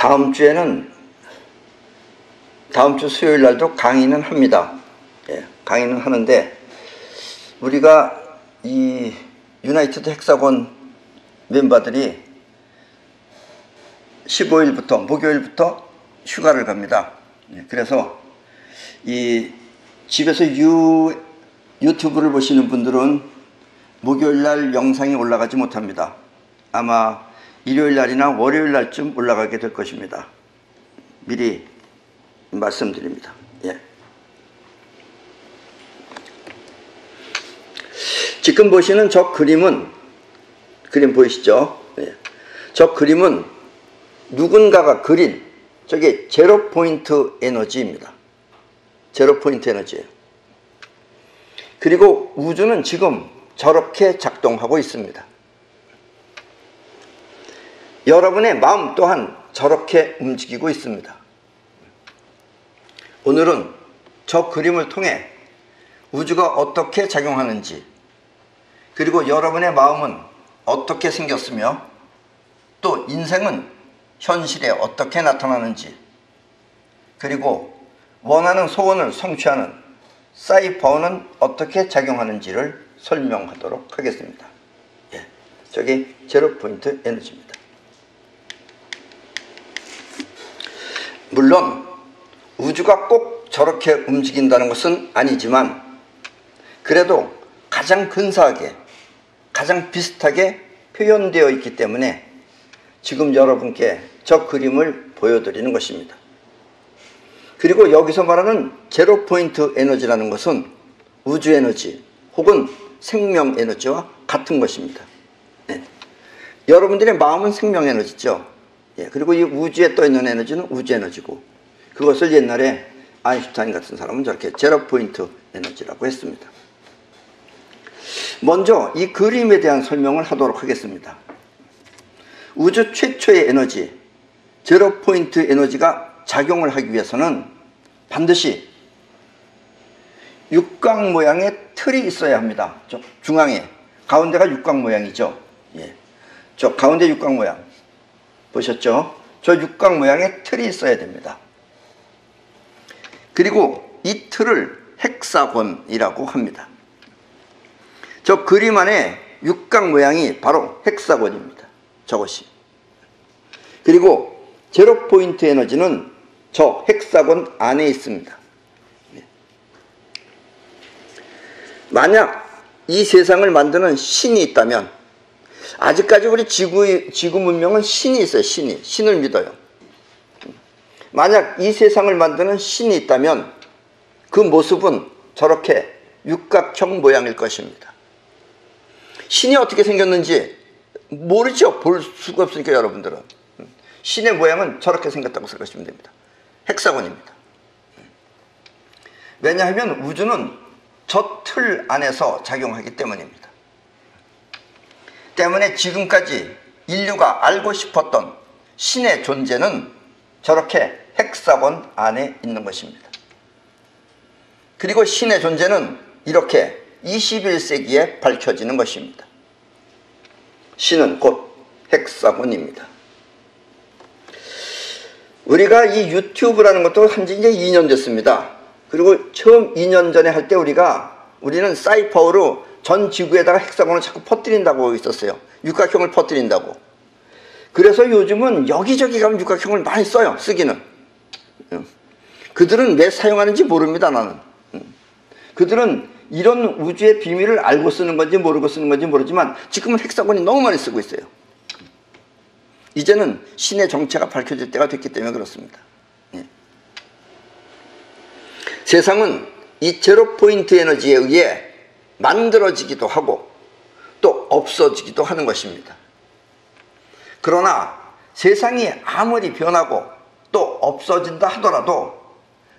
다음 주 수요일 날도 강의는 합니다. 예, 강의는 하는데 우리가 이 유나이티드 헥사곤 멤버들이 15일부터 목요일부터 휴가를 갑니다. 예, 그래서 이 집에서 유튜브를 보시는 분들은 목요일 날 영상이 올라가지 못합니다. 아마 일요일 날이나 월요일 날쯤 올라가게 될 것입니다. 미리 말씀드립니다. 예. 지금 보시는 저 그림 보이시죠? 예. 저 그림은 누군가가 그린 저게 제로 포인트 에너지입니다. 제로 포인트 에너지예요. 그리고 우주는 지금 저렇게 작동하고 있습니다. 여러분의 마음 또한 저렇게 움직이고 있습니다. 오늘은 저 그림을 통해 우주가 어떻게 작용하는지, 그리고 여러분의 마음은 어떻게 생겼으며 또 인생은 현실에 어떻게 나타나는지, 그리고 원하는 소원을 성취하는 사이퍼는 어떻게 작용하는지를 설명하도록 하겠습니다. 예, 저게 제로 포인트 에너지입니다. 물론 우주가 꼭 저렇게 움직인다는 것은 아니지만 그래도 가장 근사하게, 가장 비슷하게 표현되어 있기 때문에 지금 여러분께 저 그림을 보여드리는 것입니다. 그리고 여기서 말하는 제로 포인트 에너지라는 것은 우주 에너지 혹은 생명 에너지와 같은 것입니다. 네. 여러분들의 마음은 생명 에너지죠. 예, 그리고 이 우주에 떠있는 에너지는 우주 에너지고, 그것을 옛날에 아인슈타인 같은 사람은 저렇게 제로 포인트 에너지라고 했습니다. 먼저 이 그림에 대한 설명을 하도록 하겠습니다. 우주 최초의 에너지, 제로 포인트 에너지가 작용을 하기 위해서는 반드시 육각 모양의 틀이 있어야 합니다. 저 중앙에, 가운데가 육각 모양이죠. 예, 저 가운데 육각 모양 보셨죠? 저 육각 모양의 틀이 있어야 됩니다. 그리고 이 틀을 헥사곤이라고 합니다. 저 그림 안에 육각 모양이 바로 헥사곤입니다. 저것이. 그리고 제로 포인트 에너지는 저 헥사곤 안에 있습니다. 만약 이 세상을 만드는 신이 있다면, 아직까지 우리 지구 문명은 신이 있어요. 신을 믿어요. 만약 이 세상을 만드는 신이 있다면 그 모습은 저렇게 육각형 모양일 것입니다. 신이 어떻게 생겼는지 모르죠. 볼 수가 없으니까 여러분들은. 신의 모양은 저렇게 생겼다고 생각하시면 됩니다. 헥사곤입니다. 왜냐하면 우주는 저 틀 안에서 작용하기 때문입니다. 때문에 지금까지 인류가 알고 싶었던 신의 존재는 저렇게 헥사곤 안에 있는 것입니다. 그리고 신의 존재는 이렇게 21세기에 밝혀지는 것입니다. 신은 곧 헥사곤입니다. 우리가 이 유튜브라는 것도 한지 이제 2년 됐습니다. 그리고 처음 2년 전에 할 때 우리는 사이퍼로 전 지구에다가 헥사곤을 자꾸 퍼뜨린다고 있었어요. 육각형을 퍼뜨린다고. 그래서 요즘은 여기저기 가면 육각형을 많이 써요. 쓰기는. 그들은 왜 사용하는지 모릅니다. 나는. 그들은 이런 우주의 비밀을 알고 쓰는 건지 모르고 쓰는 건지 모르지만 지금은 헥사곤이 너무 많이 쓰고 있어요. 이제는 신의 정체가 밝혀질 때가 됐기 때문에 그렇습니다. 세상은 이 제로 포인트 에너지에 의해 만들어지기도 하고 또 없어지기도 하는 것입니다. 그러나 세상이 아무리 변하고 또 없어진다 하더라도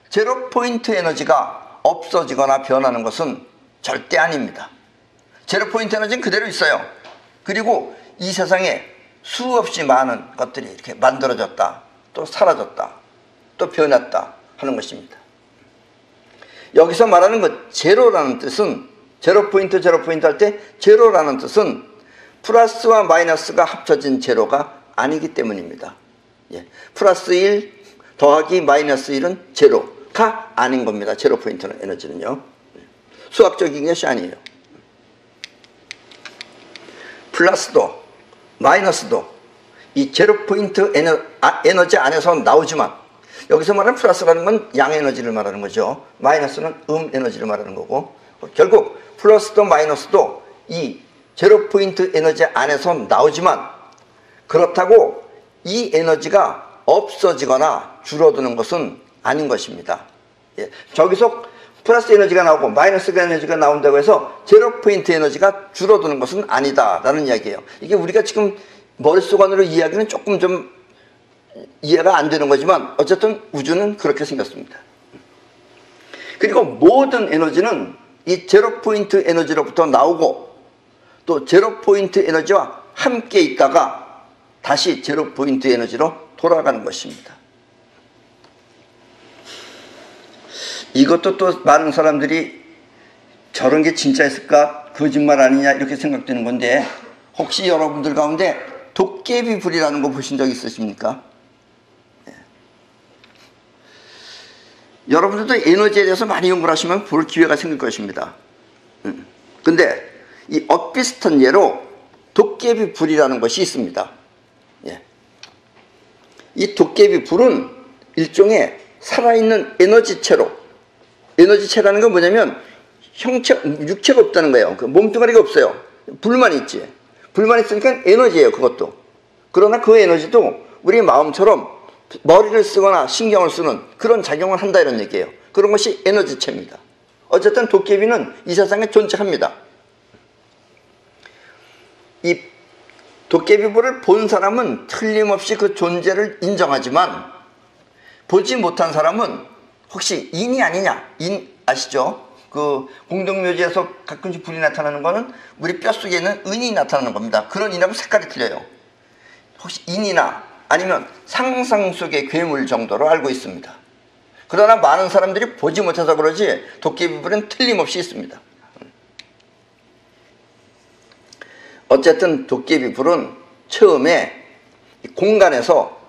제로 포인트 에너지가 없어지거나 변하는 것은 절대 아닙니다. 제로 포인트 에너지는 그대로 있어요. 그리고 이 세상에 수없이 많은 것들이 이렇게 만들어졌다, 또 사라졌다, 또 변했다 하는 것입니다. 여기서 말하는 것 제로라는 뜻은, 제로 포인트 할 때 제로라는 뜻은 플러스와 마이너스가 합쳐진 제로가 아니기 때문입니다. 예. 플러스 1 더하기 마이너스 1은 제로가 아닌 겁니다. 제로 포인트는 에너지는요. 수학적인 것이 아니에요. 플러스도 마이너스도 이 제로 포인트 에너지 안에서 나오지만, 여기서 말하는 플러스라는 건 양 에너지를 말하는 거죠. 마이너스는 에너지를 말하는 거고, 결국 플러스도 마이너스도 이 제로 포인트 에너지 안에서 나오지만, 그렇다고 이 에너지가 없어지거나 줄어드는 것은 아닌 것입니다. 예. 저기서 플러스 에너지가 나오고 마이너스 에너지가 나온다고 해서 제로 포인트 에너지가 줄어드는 것은 아니다라는 이야기예요. 이게 우리가 지금 머릿속 안으로 이야기는 조금 좀 이해가 안 되는 거지만, 어쨌든 우주는 그렇게 생겼습니다. 그리고 모든 에너지는 이 제로 포인트 에너지로부터 나오고, 또 제로 포인트 에너지와 함께 있다가 다시 제로 포인트 에너지로 돌아가는 것입니다. 이것도 또 많은 사람들이 저런 게 진짜 있을까, 거짓말 아니냐 이렇게 생각되는 건데, 혹시 여러분들 가운데 도깨비 불이라는 거 보신 적 있으십니까? 네. 여러분들도 에너지에 대해서 많이 연구를 하시면 볼 기회가 생길 것입니다. 근데 이 엇비슷한 예로 도깨비 불이라는 것이 있습니다. 예. 이 도깨비 불은 일종의 살아있는 에너지체로, 에너지체라는 건 뭐냐면 육체가 없다는 거예요. 그 몸뚱아리가 없어요. 불만 있지. 불만 있으니까 에너지예요, 그것도. 그러나 그 에너지도 우리 마음처럼 머리를 쓰거나 신경을 쓰는 그런 작용을 한다, 이런 얘기예요. 그런 것이 에너지체입니다. 어쨌든 도깨비는 이 세상에 존재합니다. 이 도깨비불을 본 사람은 틀림없이 그 존재를 인정하지만, 보지 못한 사람은 혹시 인이 아니냐, 인 아시죠? 그 공동묘지에서 가끔씩 불이 나타나는 거는 우리 뼛속에 있는 은이 나타나는 겁니다. 그런 인하고 색깔이 틀려요. 혹시 인이나 아니면 상상 속의 괴물 정도로 알고 있습니다. 그러나 많은 사람들이 보지 못해서 그러지 도깨비불은 틀림없이 있습니다. 어쨌든 도깨비불은 처음에 공간에서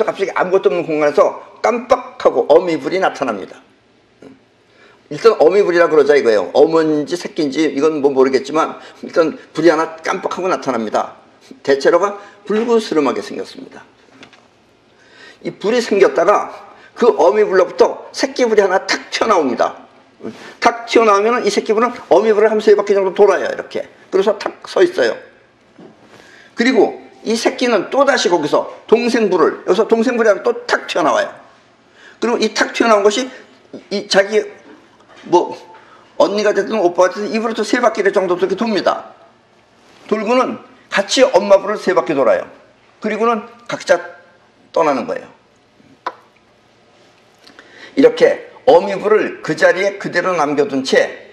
갑자기 아무것도 없는 공간에서 깜빡하고 어미불이 나타납니다. 일단 어미불이라 그러자 이거예요. 어머인지 새끼인지 이건 뭐 모르겠지만 일단 불이 하나 깜빡하고 나타납니다. 대체로가 불그스름하게 생겼습니다. 이 불이 생겼다가 그 어미불로부터 새끼불이 하나 탁 튀어나옵니다. 탁 튀어나오면 이 새끼불은 어미불을 한 3바퀴 정도 돌아요, 이렇게. 그래서 탁 서 있어요. 그리고 이 새끼는 또다시 거기서 동생불을, 여기서 동생불이 하나 또 탁 튀어나와요. 그리고 이 탁 튀어나온 것이 이 자기 뭐 언니가 됐든 오빠가 됐든 입으로 또 3바퀴 정도 이렇게 돕니다. 돌고는 같이 엄마불을 3바퀴 돌아요. 그리고는 각자 떠나는 거예요. 이렇게 어미불을 그 자리에 그대로 남겨둔 채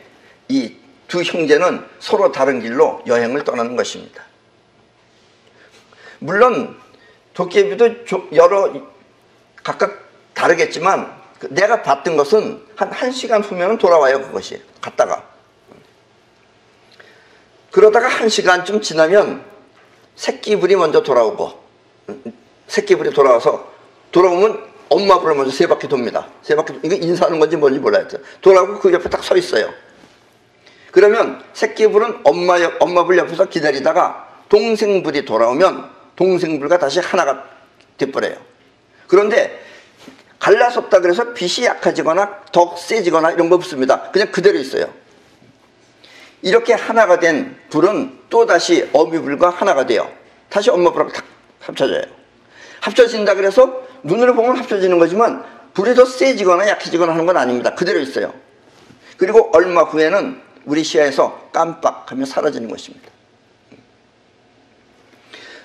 이 두 형제는 서로 다른 길로 여행을 떠나는 것입니다. 물론 도깨비도 각각 다르겠지만 내가 봤던 것은 한 1시간 후면 돌아와요, 그것이. 갔다가. 그러다가 1시간쯤 지나면 새끼불이 먼저 돌아오고, 새끼불이 돌아오면 엄마불을 먼저 3바퀴 돕니다. 3바퀴, 이거 인사하는 건지 뭔지 몰라요. 돌아오고 그 옆에 딱 서 있어요. 그러면 새끼불은 엄마불 옆에서 기다리다가 동생불이 돌아오면 동생불과 다시 하나가 돼버려요. 그런데 갈라섰다 그래서 빛이 약해지거나 더 세지거나 이런 거 없습니다. 그냥 그대로 있어요. 이렇게 하나가 된 불은 또다시 어미불과 하나가 돼요. 다시 엄마불하고 탁 합쳐져요. 합쳐진다 그래서 눈으로 보면 합쳐지는 거지만 불이 더 세지거나 약해지거나 하는 건 아닙니다. 그대로 있어요. 그리고 얼마 후에는 우리 시야에서 깜빡하며 사라지는 것입니다.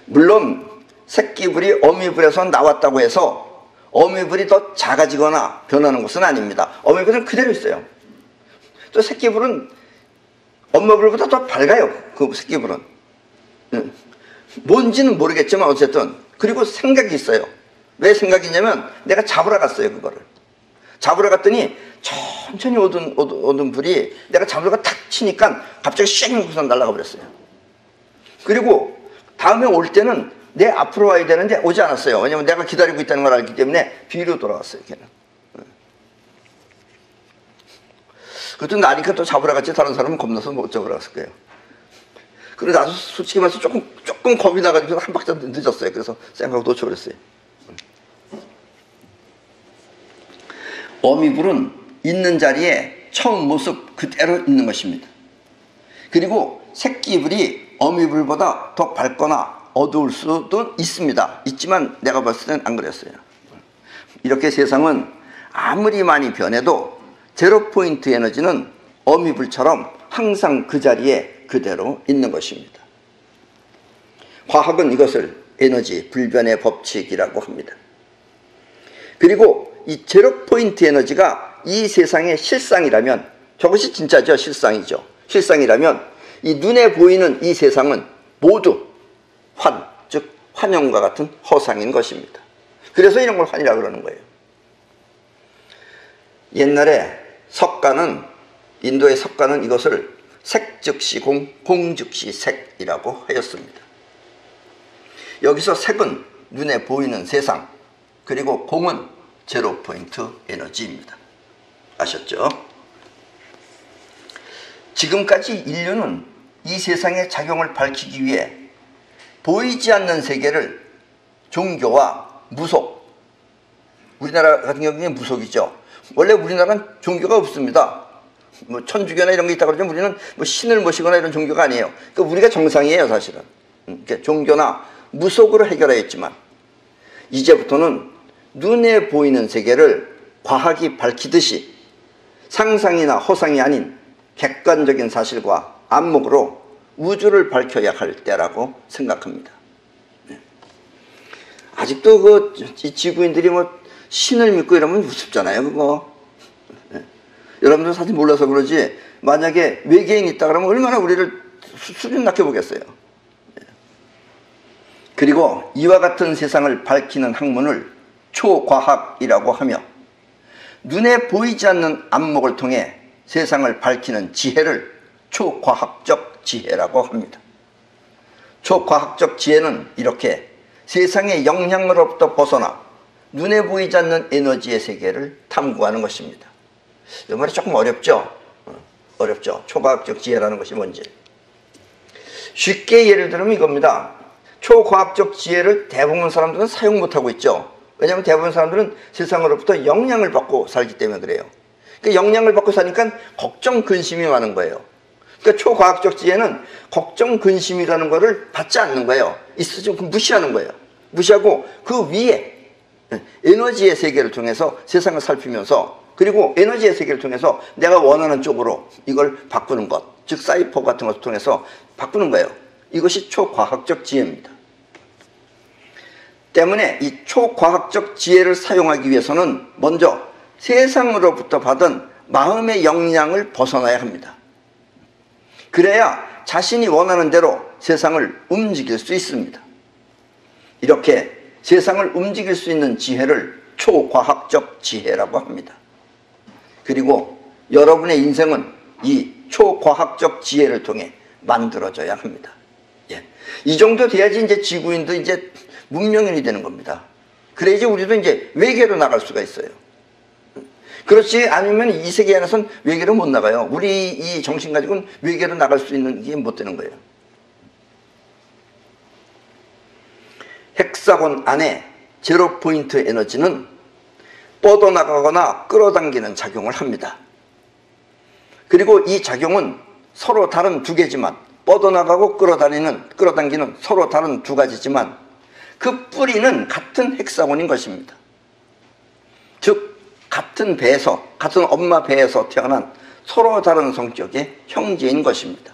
물론 새끼불이 어미불에서 나왔다고 해서 어미불이 더 작아지거나 변하는 것은 아닙니다. 어미불은 그대로 있어요. 또 새끼불은 엄마불보다 더 밝아요. 그 새끼불은. 뭔지는 모르겠지만 어쨌든. 그리고 생각이 있어요. 왜 생각이 있냐면 내가 잡으러 갔어요, 그거를. 잡으러 갔더니 천천히 오던 불이 내가 잡으러 탁 치니까 갑자기 쉥 하고서 날아가 버렸어요. 그리고 다음에 올 때는 내 앞으로 와야 되는데 오지 않았어요. 왜냐면 내가 기다리고 있다는 걸 알기 때문에 뒤로 돌아왔어요. 걔는. 그것도 나니까 또 잡으러 갔지, 다른 사람은 겁나서 못 잡으러 갔을 거예요. 그리고 나도 솔직히 말해서 조금 겁이 나가지고 한 박자 늦었어요. 그래서 생각하고 놓쳐버렸어요. 어미불은 있는 자리에 처음 모습 그대로 있는 것입니다. 그리고 새끼불이 어미불보다 더 밝거나 어두울 수도 있습니다. 있지만 내가 봤을 때는 안 그랬어요. 이렇게 세상은 아무리 많이 변해도 제로 포인트 에너지는 어미불처럼 항상 그 자리에 그대로 있는 것입니다. 과학은 이것을 에너지 불변의 법칙이라고 합니다. 그리고 이 제로 포인트 에너지가 이 세상의 실상이라면, 저것이 진짜죠. 실상이죠. 실상이라면 이 눈에 보이는 이 세상은 모두 환, 즉 환영과 같은 허상인 것입니다. 그래서 이런 걸 환이라고 그러는 거예요. 옛날에 석가는, 인도의 석가는 이것을 색 즉시 공, 공 즉시 색이라고 하였습니다. 여기서 색은 눈에 보이는 세상, 그리고 공은 제로 포인트 에너지입니다. 아셨죠? 지금까지 인류는 이 세상의 작용을 밝히기 위해 보이지 않는 세계를 종교와 무속, 우리나라 같은 경우는 무속이죠. 원래 우리나라는 종교가 없습니다. 뭐 천주교나 이런 게 있다고 그러지만 우리는 뭐 신을 모시거나 이런 종교가 아니에요. 그러니까 우리가 정상이에요, 사실은. 그러니까 종교나 무속으로 해결하였지만 이제부터는 눈에 보이는 세계를 과학이 밝히듯이 상상이나 허상이 아닌 객관적인 사실과 안목으로 우주를 밝혀야 할 때라고 생각합니다. 아직도 지구인들이 뭐 신을 믿고 이러면 우습잖아요, 그거. 여러분들 사실 몰라서 그러지, 만약에 외계인이 있다 그러면 얼마나 우리를 수준 낮게 보겠어요. 그리고 이와 같은 세상을 밝히는 학문을 초과학이라고 하며, 눈에 보이지 않는 안목을 통해 세상을 밝히는 지혜를 초과학적 지혜라고 합니다. 초과학적 지혜는 이렇게 세상의 영향으로부터 벗어나 눈에 보이지 않는 에너지의 세계를 탐구하는 것입니다. 이 말이 조금 어렵죠? 어렵죠. 초과학적 지혜라는 것이 뭔지. 쉽게 예를 들면 이겁니다. 초과학적 지혜를 대부분 사람들은 사용 못하고 있죠. 왜냐하면 대부분 사람들은 세상으로부터 영향을 받고 살기 때문에 그래요. 그러니까 영향을 받고 사니까 걱정, 근심이 많은 거예요. 그러니까 초과학적 지혜는 걱정, 근심이라는 거를 받지 않는 거예요. 있으면 무시하는 거예요. 무시하고 그 위에 에너지의 세계를 통해서 세상을 살피면서, 그리고 에너지의 세계를 통해서 내가 원하는 쪽으로 이걸 바꾸는 것, 즉 사이퍼 같은 것을 통해서 바꾸는 거예요. 이것이 초과학적 지혜입니다. 때문에 이 초과학적 지혜를 사용하기 위해서는 먼저 세상으로부터 받은 마음의 영향을 벗어나야 합니다. 그래야 자신이 원하는 대로 세상을 움직일 수 있습니다. 이렇게 세상을 움직일 수 있는 지혜를 초과학적 지혜라고 합니다. 그리고 여러분의 인생은 이 초과학적 지혜를 통해 만들어져야 합니다. 예. 이 정도 돼야지 이제 지구인도 이제 문명인이 되는 겁니다. 그래야지 우리도 이제 외계로 나갈 수가 있어요. 그렇지 않으면 이 세계 안에서는 외계로 못 나가요. 우리 이 정신 가지고는 외계로 나갈 수 있는 게 못 되는 거예요. 헥사곤 안에 제로 포인트 에너지는 뻗어나가거나 끌어당기는 작용을 합니다. 그리고 이 작용은 서로 다른 두 개지만, 뻗어나가고 끌어당기는 서로 다른 두 가지지만 그 뿌리는 같은 헥사곤인 것입니다. 즉 같은 배에서, 같은 엄마 배에서 태어난 서로 다른 성격의 형제인 것입니다.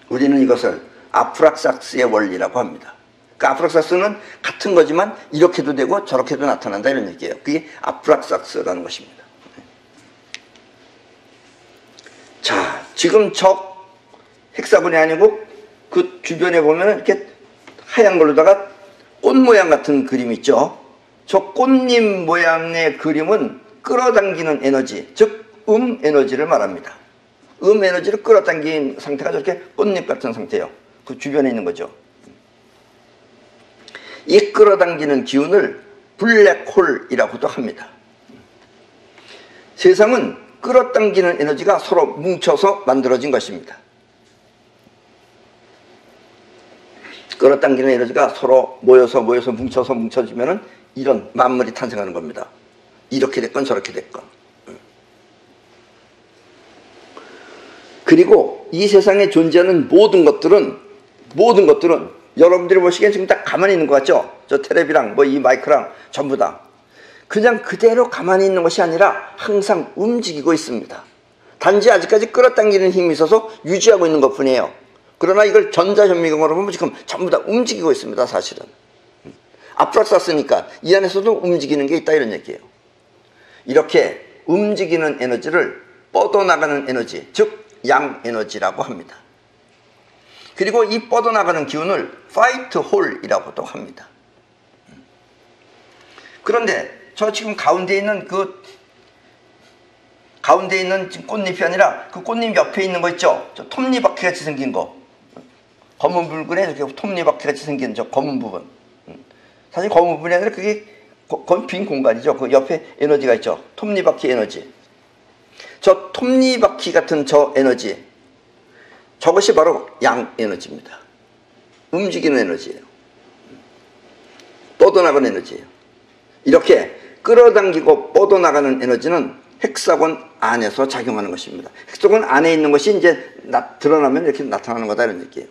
우리는 이것을 아프락삭스의 원리라고 합니다. 그러니까 아프락삭스는 같은 거지만 이렇게도 되고 저렇게도 나타난다, 이런 얘기예요. 그게 아프락삭스라는 것입니다. 자, 지금 저 헥사곤이 아니고 그 주변에 보면 이렇게 하얀 걸로다가 꽃 모양 같은 그림 있죠. 저 꽃잎 모양의 그림은 끌어당기는 에너지, 즉 에너지를 말합니다. 에너지를 끌어당긴 상태가 저렇게 꽃잎 같은 상태예요. 그 주변에 있는 거죠. 이 끌어당기는 기운을 블랙홀이라고도 합니다. 세상은 끌어당기는 에너지가 서로 뭉쳐서 만들어진 것입니다. 끌어당기는 에너지가 서로 모여서 뭉쳐지면은 이런 만물이 탄생하는 겁니다. 이렇게 됐건 저렇게 됐건. 그리고 이 세상에 존재하는 모든 것들은 여러분들이 보시기엔 지금 다 가만히 있는 것 같죠? 저 테레비랑 뭐 이 마이크랑 전부 다 그냥 그대로 가만히 있는 것이 아니라 항상 움직이고 있습니다. 단지 아직까지 끌어당기는 힘이 있어서 유지하고 있는 것 뿐이에요. 그러나 이걸 전자현미경으로 보면 지금 전부 다 움직이고 있습니다. 사실은 앞으로 쐈으니까 이 안에서도 움직이는 게 있다 이런 얘기예요. 이렇게 움직이는 에너지를 뻗어나가는 에너지, 즉 양에너지라고 합니다. 그리고 이 뻗어나가는 기운을 파이트홀이라고도 합니다. 그런데 저 지금 가운데 있는 지금 꽃잎이 아니라 그 꽃잎 옆에 있는 거 있죠? 저 톱니바퀴 같이 생긴 거. 검은 붉은에 이렇게 톱니바퀴 같이 생긴 저 검은 부분. 사실 검은 부분이 아니라 그게 그건 빈 공간이죠. 그 옆에 에너지가 있죠. 톱니바퀴 에너지. 저 톱니바퀴 같은 저 에너지, 저것이 바로 양 에너지입니다. 움직이는 에너지예요. 뻗어나가는 에너지예요. 이렇게 끌어당기고 뻗어나가는 에너지는 헥사곤 안에서 작용하는 것입니다. 헥사곤 안에 있는 것이 이제 드러나면 이렇게 나타나는 거다 이런 얘기예요.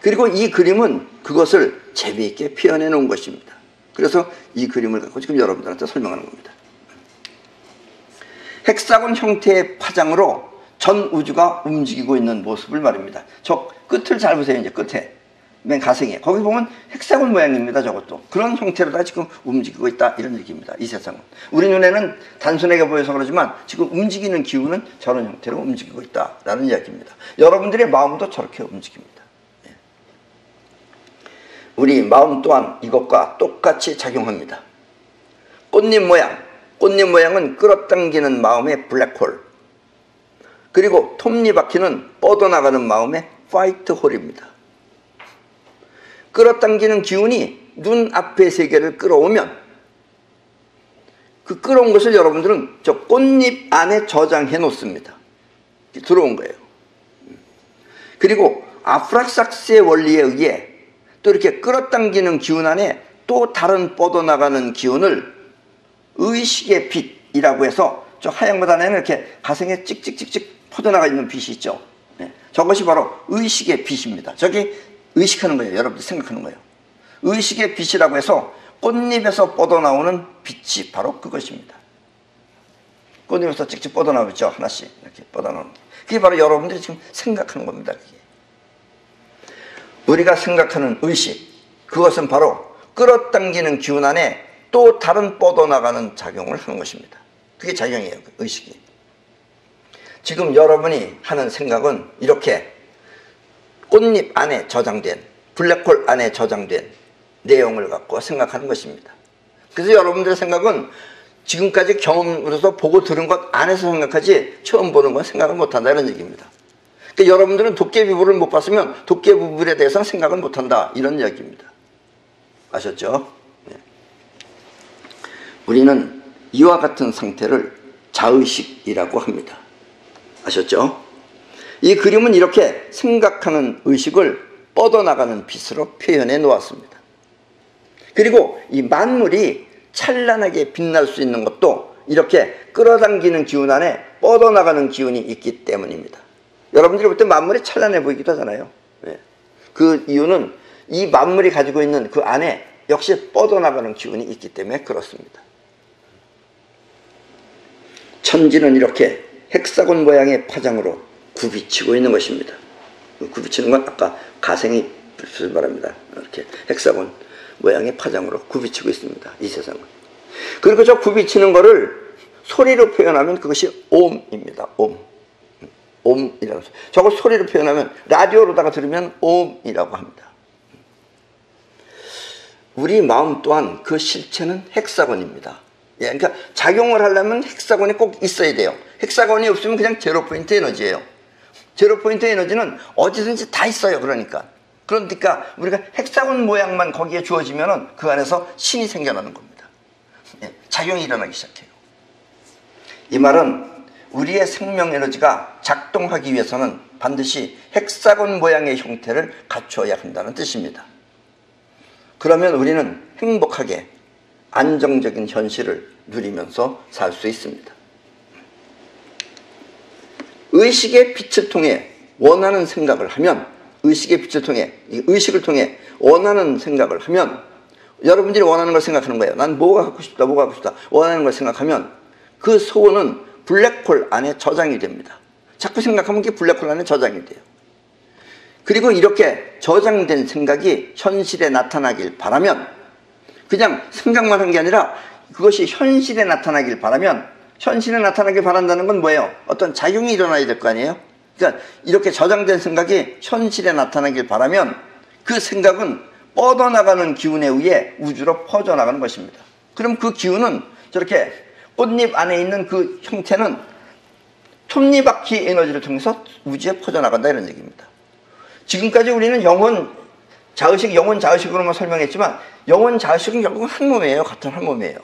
그리고 이 그림은 그것을 재미있게 표현해 놓은 것입니다. 그래서 이 그림을 갖고 지금 여러분들한테 설명하는 겁니다. 헥사곤 형태의 파장으로 전 우주가 움직이고 있는 모습을 말입니다. 저 끝을 잘 보세요. 이제 끝에 맨 가생에 거기 보면 헥사곤 모양입니다. 저것도 그런 형태로다 지금 움직이고 있다 이런 얘기입니다. 이 세상은 우리 눈에는 단순하게 보여서 그러지만 지금 움직이는 기운은 저런 형태로 움직이고 있다라는 이야기입니다. 여러분들의 마음도 저렇게 움직입니다. 우리 마음 또한 이것과 똑같이 작용합니다. 꽃잎 모양은 끌어당기는 마음의 블랙홀, 그리고 톱니바퀴는 뻗어나가는 마음의 화이트홀입니다. 끌어당기는 기운이 눈앞의 세계를 끌어오면 그 끌어온 것을 여러분들은 저 꽃잎 안에 저장해 놓습니다. 들어온 거예요. 그리고 아프락삭스의 원리에 의해 또 이렇게 끌어당기는 기운 안에 또 다른 뻗어나가는 기운을 의식의 빛이라고 해서 저 하얀 것 안에는 이렇게 가생에 찍찍찍찍 퍼져나가 있는 빛이 있죠. 네. 저것이 바로 의식의 빛입니다. 저기 의식하는 거예요. 여러분들 생각하는 거예요. 의식의 빛이라고 해서 꽃잎에서 뻗어나오는 빛이 바로 그것입니다. 꽃잎에서 찍찍 뻗어나오죠. 하나씩 이렇게 뻗어나오는 게. 그게 바로 여러분들이 지금 생각하는 겁니다. 그게. 우리가 생각하는 의식, 그것은 바로 끌어당기는 기운 안에 또 다른 뻗어나가는 작용을 하는 것입니다. 그게 작용이에요. 의식이. 지금 여러분이 하는 생각은 이렇게 꽃잎 안에 저장된, 블랙홀 안에 저장된 내용을 갖고 생각하는 것입니다. 그래서 여러분들의 생각은 지금까지 경험으로서 보고 들은 것 안에서 생각하지 처음 보는 건 생각을 못한다 이런 얘기입니다. 그러니까 여러분들은 도깨비불을 못 봤으면 도깨비불에 대해서는 생각을 못한다 이런 이야기입니다. 아셨죠? 네. 우리는 이와 같은 상태를 자의식이라고 합니다. 아셨죠? 이 그림은 이렇게 생각하는 의식을 뻗어나가는 빛으로 표현해 놓았습니다. 그리고 이 만물이 찬란하게 빛날 수 있는 것도 이렇게 끌어당기는 기운 안에 뻗어나가는 기운이 있기 때문입니다. 여러분들이 볼 때 만물이 찬란해 보이기도 하잖아요. 네. 그 이유는 이 만물이 가지고 있는 그 안에 역시 뻗어나가는 기운이 있기 때문에 그렇습니다. 천지는 이렇게 헥사곤 모양의 파장으로 굽이치고 있는 것입니다. 굽이치는 건 아까 가생이 말합니다. 이렇게 헥사곤 모양의 파장으로 굽이치고 있습니다. 이 세상은. 그리고 저 굽이치는 거를 소리로 표현하면 그것이 옴입니다. 옴이라고. 저걸 소리로 표현하면 라디오로다가 들으면 옴이라고 합니다. 우리 마음 또한 그 실체는 헥사곤입니다. 예, 그러니까 작용을 하려면 헥사곤이 꼭 있어야 돼요. 헥사곤이 없으면 그냥 제로 포인트 에너지예요. 제로 포인트 에너지는 어디든지 다 있어요. 그러니까 그러니까 우리가 헥사곤 모양만 거기에 주어지면 그 안에서 신이 생겨나는 겁니다. 작용이 일어나기 시작해요. 이 말은 우리의 생명 에너지가 작동하기 위해서는 반드시 헥사곤 모양의 형태를 갖춰야 한다는 뜻입니다. 그러면 우리는 행복하게 안정적인 현실을 누리면서 살 수 있습니다. 의식의 빛을 통해 원하는 생각을 하면, 의식의 빛을 통해, 의식을 통해 원하는 생각을 하면, 여러분들이 원하는 걸 생각하는 거예요. 난 뭐가 갖고 싶다, 뭐가 갖고 싶다, 원하는 걸 생각하면 그 소원은 블랙홀 안에 저장이 됩니다. 자꾸 생각하면 그게 블랙홀 안에 저장이 돼요. 그리고 이렇게 저장된 생각이 현실에 나타나길 바라면, 그냥 생각만 한 게 아니라 그것이 현실에 나타나길 바라면, 현실에 나타나길 바란다는 건 뭐예요? 어떤 작용이 일어나야 될 거 아니에요? 그러니까 이렇게 저장된 생각이 현실에 나타나길 바라면 그 생각은 뻗어나가는 기운에 의해 우주로 퍼져나가는 것입니다. 그럼 그 기운은 저렇게 꽃잎 안에 있는 그 형태는 톱니바퀴 에너지를 통해서 우주에 퍼져나간다, 이런 얘기입니다. 지금까지 우리는 영혼 자의식, 영혼 자의식으로만 설명했지만 영혼 자의식은 결국은 한 몸이에요. 같은 한 몸이에요.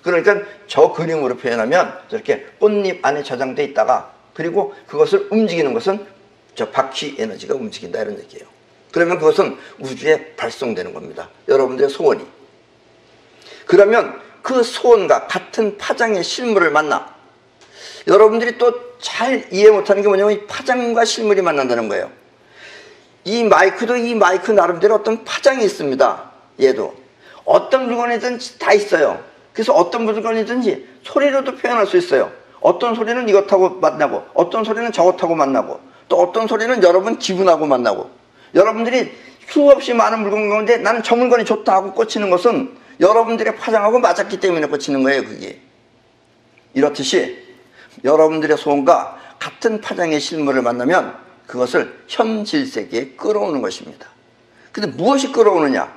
그러니까 저 그림으로 표현하면 저렇게 꽃잎 안에 저장돼 있다가, 그리고 그것을 움직이는 것은 저 바퀴 에너지가 움직인다, 이런 얘기예요. 그러면 그것은 우주에 발송되는 겁니다. 여러분들의 소원이. 그러면 그 소원과 같은 파장의 실물을 만나, 여러분들이 또 잘 이해 못하는 게 뭐냐면 이 파장과 실물이 만난다는 거예요. 이 마이크도 이 마이크 나름대로 어떤 파장이 있습니다. 얘도 어떤 물건이든지 다 있어요. 그래서 어떤 물건이든지 소리로도 표현할 수 있어요. 어떤 소리는 이것하고 만나고, 어떤 소리는 저것하고 만나고, 또 어떤 소리는 여러분 기분하고 만나고. 여러분들이 수없이 많은 물건 가운데 나는 저 물건이 좋다 하고 꽂히는 것은 여러분들의 파장하고 맞았기 때문에 꽂히는 거예요, 그게. 이렇듯이 여러분들의 소원과 같은 파장의 실물을 만나면 그것을 현실 세계에 끌어오는 것입니다. 근데 무엇이 끌어오느냐?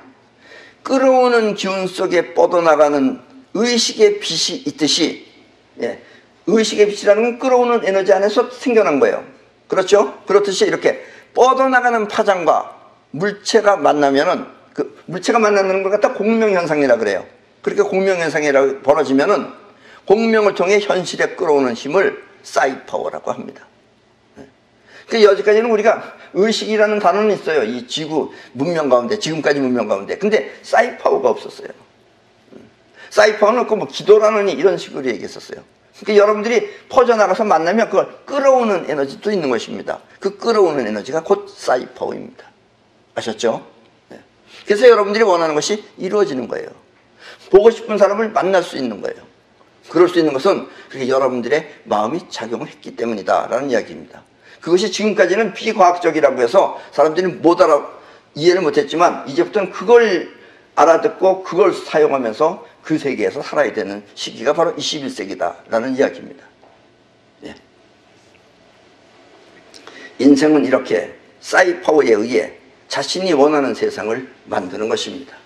끌어오는 기운 속에 뻗어나가는 의식의 빛이 있듯이, 의식의 빛이라는 건 끌어오는 에너지 안에서 생겨난 거예요. 그렇죠? 그렇듯이 이렇게 뻗어나가는 파장과 물체가 만나면은, 그 물체가 만나는 걸 갖다 공명현상이라 그래요. 그렇게 공명현상이라고 벌어지면은 공명을 통해 현실에 끌어오는 힘을 사이파워라고 합니다. 그 여기까지는 우리가 의식이라는 단어는 있어요. 이 지구 문명 가운데, 지금까지 문명 가운데. 근데 사이파워가 없었어요. 사이파워는 그 뭐 기도라느니 이런 식으로 얘기했었어요. 그러니까 여러분들이 퍼져나가서 만나면 그걸 끌어오는 에너지도 있는 것입니다. 그 끌어오는 에너지가 곧 사이파워입니다. 아셨죠? 네. 그래서 여러분들이 원하는 것이 이루어지는 거예요. 보고 싶은 사람을 만날 수 있는 거예요. 그럴 수 있는 것은 그렇게 여러분들의 마음이 작용을 했기 때문이다 라는 이야기입니다. 그것이 지금까지는 비과학적이라고 해서 사람들이 이해를 못했지만 이제부터는 그걸 알아듣고 그걸 사용하면서 그 세계에서 살아야 되는 시기가 바로 21세기다 라는 이야기입니다. 예. 인생은 이렇게 사이파워에 의해 자신이 원하는 세상을 만드는 것입니다.